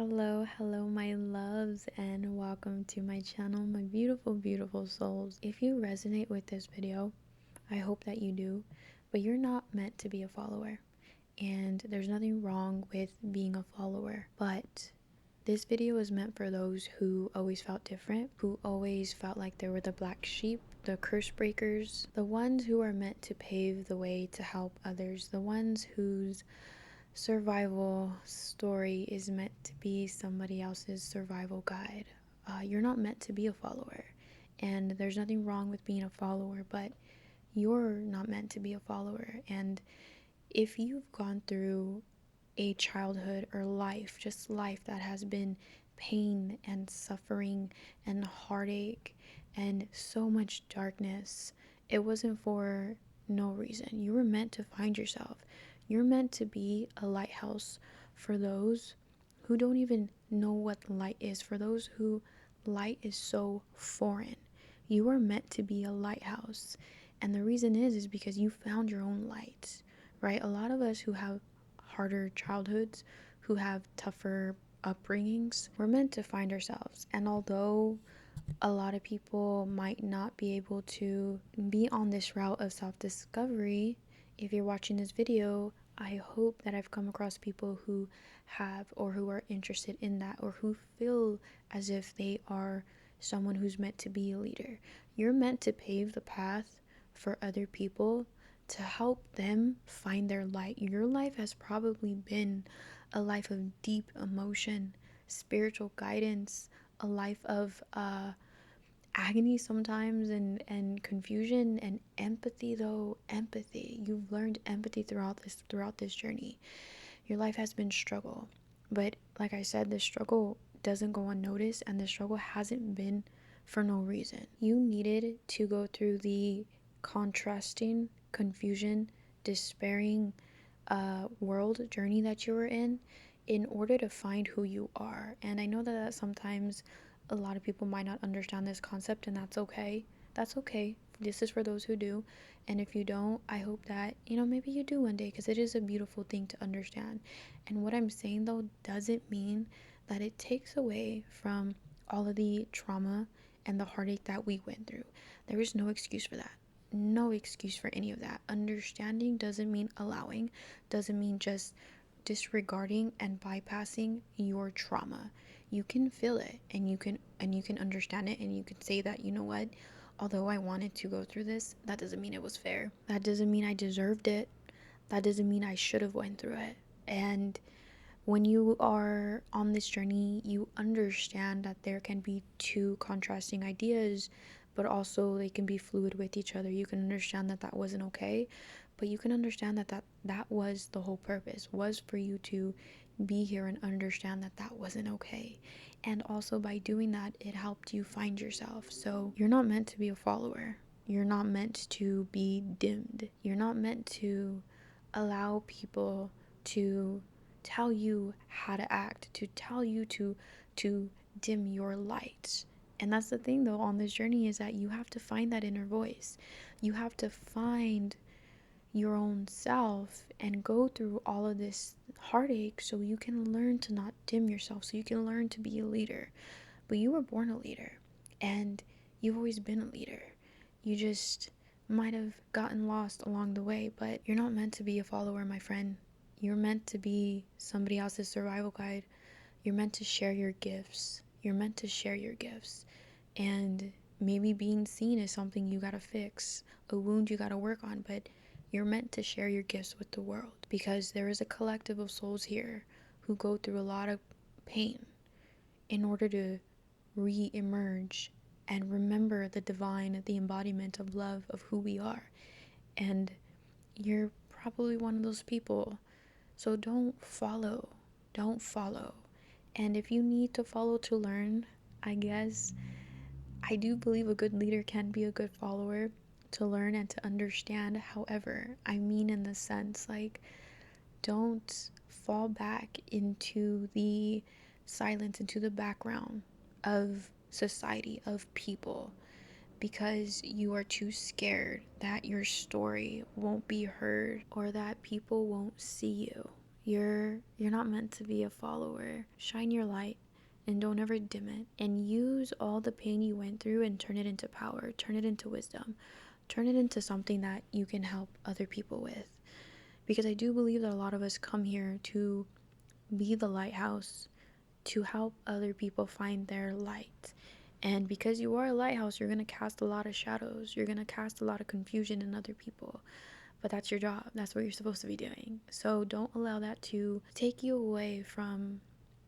Hello, my loves, and welcome to my channel, my beautiful souls. If you resonate with this video, I hope that you do, but you're not meant to be a follower, and there's nothing wrong with being a follower, but this video is meant for those who always felt different, who always felt like they were the black sheep, the curse breakers, the ones who are meant to pave the way to help others, the ones whose survival story is meant to be somebody else's survival guide. You're not meant to be a follower, and there's nothing wrong with being a follower, but you're not meant to be a follower. And if you've gone through a childhood or life, just life that has been pain and suffering and heartache and so much darkness, it wasn't for no reason. You were meant to find yourself. You're meant to be a lighthouse for those who don't even know what light is, for those who light is so foreign. You are meant to be a lighthouse. And the reason is because you found your own light, right? A lot of us who have harder childhoods, who have tougher upbringings, we're meant to find ourselves. And although a lot of people might not be able to be on this route of self-discovery, if you're watching this video, I hope that I've come across people who have or who are interested in that, or who feel as if they are someone who's meant to be a leader. You're meant to pave the path for other people to help them find their light. Your life has probably been a life of deep emotion, spiritual guidance, a life of agony sometimes, and confusion and empathy. Though empathy, you've learned empathy throughout this journey. Your life has been struggle, but like I said, the struggle doesn't go unnoticed, and the struggle hasn't been for no reason. You needed to go through the contrasting, confusion, despairing world journey that you were in order to find who you are. And I know that sometimes a lot of people might not understand this concept, and that's okay. That's okay. This is for those who do. And if you don't, I hope that, maybe you do one day, because it is a beautiful thing to understand. And what I'm saying, though, doesn't mean that it takes away from all of the trauma and the heartache that we went through. There is no excuse for that. No excuse for any of that. Understanding doesn't mean allowing, doesn't mean just disregarding and bypassing your trauma. You can feel it, and you can understand it, and you can say that, you know what, although I wanted to go through this, that doesn't mean it was fair. That doesn't mean I deserved it. That doesn't mean I should have went through it. And when you are on this journey, you understand that there can be two contrasting ideas, but also they can be fluid with each other. You can understand that that wasn't okay, but you can understand that was the whole purpose, was for you to be here and understand that that wasn't okay. And also by doing that, it helped you find yourself. So you're not meant to be a follower. You're not meant to be dimmed. You're not meant to allow people to tell you how to act, to tell you to dim your light. And that's the thing, though, on this journey, is that you have to find that inner voice. You have to find your own self and go through all of this heartache so you can learn to not dim yourself, so you can learn to be a leader. But you were born a leader, and you've always been a leader. You just might have gotten lost along the way, but you're not meant to be a follower, my friend. You're meant to be somebody else's survival guide. You're meant to share your gifts. You're meant to share your gifts. And maybe being seen is something you gotta fix, a wound you gotta work on, but you're meant to share your gifts with the world, because there is a collective of souls here who go through a lot of pain in order to re-emerge and remember the divine, the embodiment of love, of who we are. And you're probably one of those people. So don't follow. Don't follow. And if you need to follow to learn, I guess I do believe a good leader can be a good follower to learn and to understand. However, I mean, in the sense, like, don't fall back into the silence, into the background of society, of people, because you are too scared that your story won't be heard or that people won't see you. You're not meant to be a follower. Shine your light and don't ever dim it, and use all the pain you went through and turn it into power, turn it into wisdom, turn it into something that you can help other people with. Because I do believe that a lot of us come here to be the lighthouse, to help other people find their light. And because you are a lighthouse, you're going to cast a lot of shadows. You're going to cast a lot of confusion in other people. But that's your job. That's what you're supposed to be doing. So don't allow that to take you away from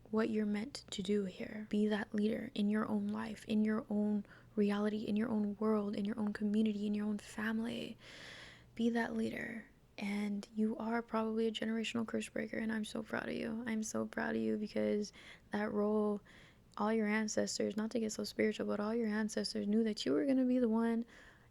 what you're meant to do here. Be that leader in your own life, in your own reality, in your own world, in your own community, in your own family. Be that leader. And you are probably a generational curse breaker, and I'm so proud of you. I'm so proud of you, because that role, all your ancestors, not to get so spiritual, but all your ancestors knew that you were going to be the one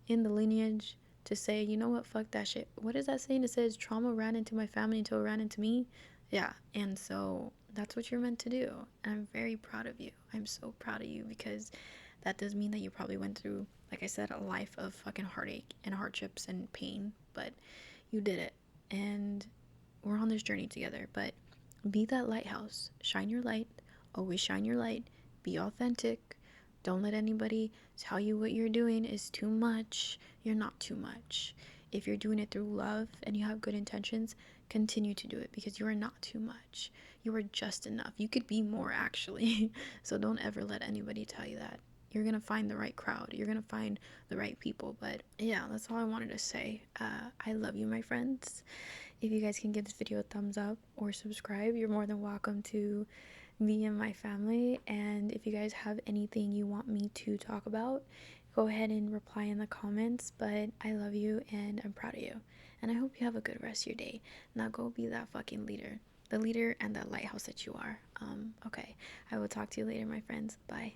in the lineage to say, you know what, fuck that shit. What is that saying? It says trauma ran into my family until it ran into me. Yeah, and so that's what you're meant to do. And I'm very proud of you. I'm so proud of you, because that does mean that you probably went through, like I said, a life of fucking heartache and hardships and pain, but you did it. And we're on this journey together. But be that lighthouse. Shine your light. Always shine your light. Be authentic. Don't let anybody tell you what you're doing is too much. You're not too much. If you're doing it through love and you have good intentions, continue to do it, because you are not too much. You are just enough. You could be more, actually. So don't ever let anybody tell you that. You're going to find the right crowd. You're going to find the right people. But yeah, that's all I wanted to say. I love you, my friends. If you guys can give this video a thumbs up or subscribe, you're more than welcome to me and my family. And if you guys have anything you want me to talk about, go ahead and reply in the comments. But I love you and I'm proud of you, and I hope you have a good rest of your day. Now go be that fucking leader, the leader and that lighthouse that you are. Okay, I will talk to you later, my friends. Bye.